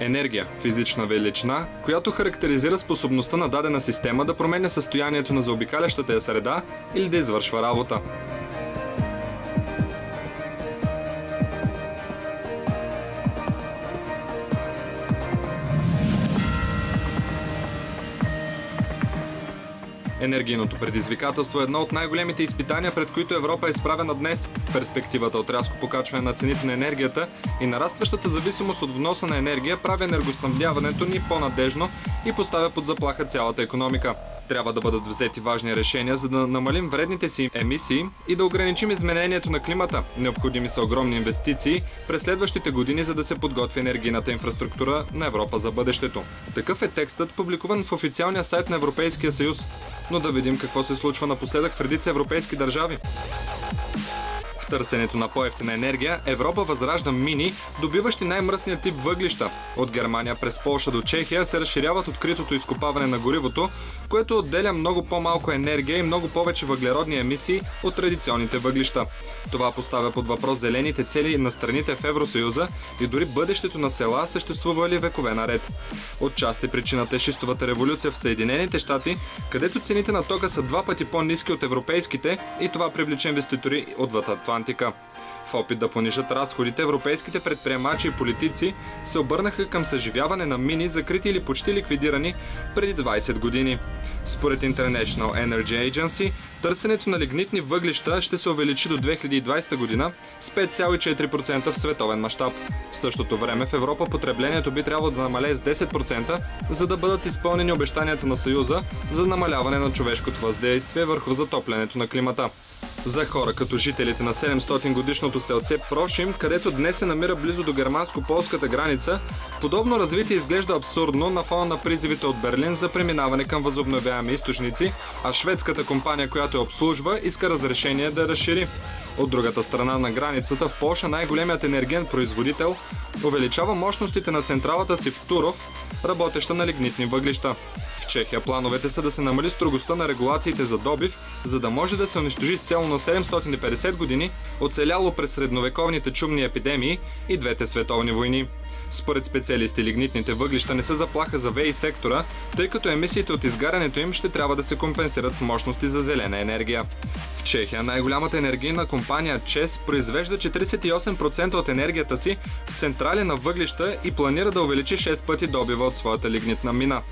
Енергия – физична величина, която характеризира способността на дадена система да променя състоянието на заобикалящата я среда или да извършва работа. Енергийното предизвикателство е едно от най-големите изпитания, пред които Европа е изправена днес. Перспективата от рязко покачване на цените на енергията и нарастващата зависимост от вноса на енергия прави енергоснабдяването ни по-надежно и поставя под заплаха цялата икономика. Трябва да бъдат взети важни решения, за да намалим вредните си емисии и да ограничим изменението на климата. Необходими са огромни инвестиции през следващите години, за да се подготви енергийната инфраструктура на Европа за бъдещето. Такъв е текстът, публикуван в официалния сайт на Европейския съюз. Но да видим какво се случва напоследък в редица европейски държави. В търсенето на по-евтина енергия, Европа възражда мини, добиващи най-мръсния тип въглища. От Германия през Полша до Чехия се разширяват откритото изкопаване на горивото, което отделя много по-малко енергия и много повече въглеродни емисии от традиционните въглища. Това поставя под въпрос зелените цели на страните в Евросъюза и дори бъдещето на села, съществували векове наред. Отчасти причината е шистовата революция в Съединените щати, където цените на тока са 2 пъти по-ниски от европейските и това привлича инвеститори отвъд Атлантика. В опит да понижат разходите, европейските предприемачи и политици се обърнаха към съживяване на мини, закрити или почти ликвидирани преди 20 години. Според International Energy Agency, търсенето на лигнитни въглища ще се увеличи до 2020 година с 5,4% в световен мащаб. В същото време в Европа потреблението би трябвало да намалее с 10%, за да бъдат изпълнени обещанията на Съюза за намаляване на човешкото въздействие върху затоплянето на климата. За хора като жителите на 700-годишното селце Прошим, където днес се намира близо до германско-полската граница, подобно развитие изглежда абсурдно на фона на призивите от Берлин за преминаване към възобновяеми източници, а шведската компания, която я обслужва, иска разрешение да разшири. От другата страна на границата, в Полша най-големият енергиен производител увеличава мощностите на централата си в Туров, работеща на лигнитни въглища. В Чехия плановете са да се намали строгостта на регулациите за добив, за да може да се унищожи село на 750 години, оцеляло през средновековните чумни епидемии и двете световни войни. Според специалисти, лигнитните въглища не са заплаха за ВЕИ сектора, тъй като емисиите от изгарянето им ще трябва да се компенсират с мощности за зелена енергия. В Чехия най-голямата енергийна компания ЧЕЗ произвежда 48% от енергията си в централи на въглища и планира да увеличи 6 пъти добива от своята лигнитна мина.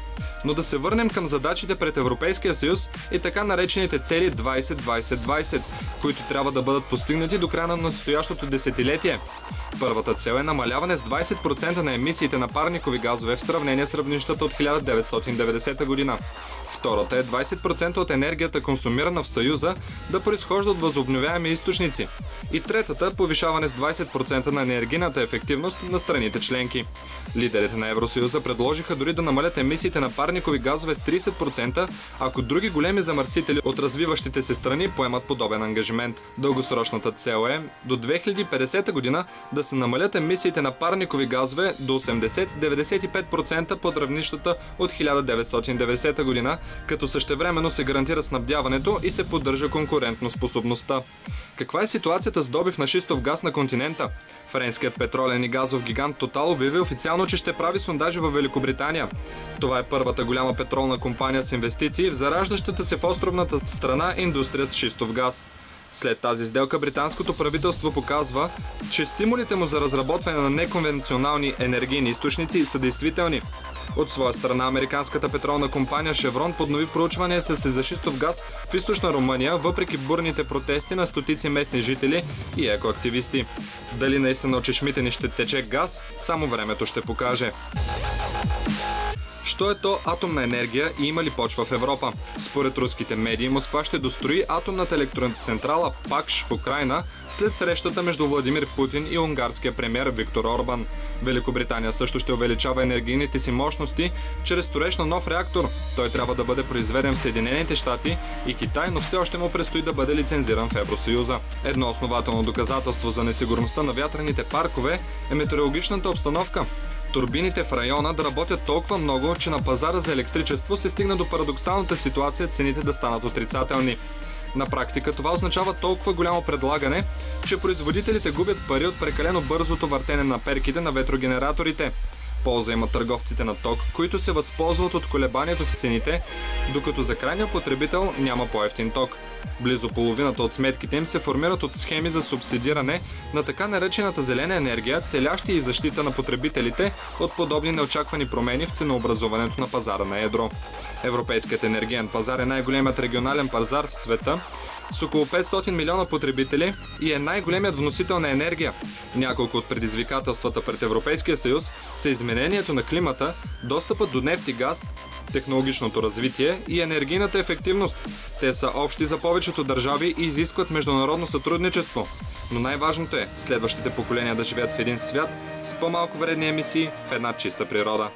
Но да се върнем към задачите пред Европейския съюз и така наречените цели 20-20-20, които трябва да бъдат постигнати до края на настоящото десетилетие. Първата цел е намаляване с 20% на емисиите на парникови газове в сравнение с равнищата от 1990 година. Втората е 20% от енергията, консумирана в Съюза, да произхожда от възобновяеми източници. И третата – повишаване с 20% на енергийната ефективност на страните членки. Лидерите на Евросъюза предложиха дори да намалят емисиите на парникови газове с 30%, ако други големи замърсители от развиващите се страни поемат подобен ангажимент. Дългосрочната цел е до 2050 година да се намалят емисиите на парникови газове до 80-95% под равнищата от 1990 година, като същевременно се гарантира снабдяването и се поддържа конкурентноспособността. Каква е ситуацията с добив на шистов газ на континента? Френският петролен и газов гигант Total обяви официално, че ще прави сондажи във Великобритания. Това е първата голяма петролна компания с инвестиции в зараждащата се в островната страна индустрия с шистов газ. След тази сделка британското правителство показва, че стимулите му за разработване на неконвенционални енергийни източници са действителни. От своя страна, американската петролна компания Chevron поднови проучванията си за шистов газ в източна Румъния, въпреки бурните протести на стотици местни жители и екоактивисти. Дали наистина от чешмите ни ще тече газ, само времето ще покаже. Що е то атомна енергия и има ли почва в Европа? Според руските медии, Москва ще дострои атомната електроцентрала Пакш в Украйна след срещата между Владимир Путин и унгарския премиер Виктор Орбан. Великобритания също ще увеличава енергийните си мощности чрез строеж на нов реактор. Той трябва да бъде произведен в Съединените щати и Китай, но все още му предстои да бъде лицензиран в Евросъюза. Едно основателно доказателство за несигурността на вятърните паркове е метеорологичната обстановка. Турбините в района да работят толкова много, че на пазара за електричество се стигна до парадоксалната ситуация цените да станат отрицателни. На практика това означава толкова голямо предлагане, че производителите губят пари от прекалено бързото въртене на перките на ветрогенераторите. Полза имат търговците на ток, които се възползват от колебанието в цените, докато за крайния потребител няма по-евтин ток. Близо половината от сметките им се формират от схеми за субсидиране на така наречената зелена енергия, целящи и защита на потребителите от подобни неочаквани промени в ценообразуването на пазара на едро. Европейският енергиен пазар е най-големият регионален пазар в света с около 500 милиона потребители и е най-големият вносител на енергия. Няколко от предизвикателствата пред Европейския съюз са изменението на климата, достъпът до нефт и газ, технологичното развитие и енергийната ефективност. Те са общи за повечето държави и изискват международно сътрудничество. Но най-важното е следващите поколения да живеят в един свят с по-малко вредни емисии в една чиста природа.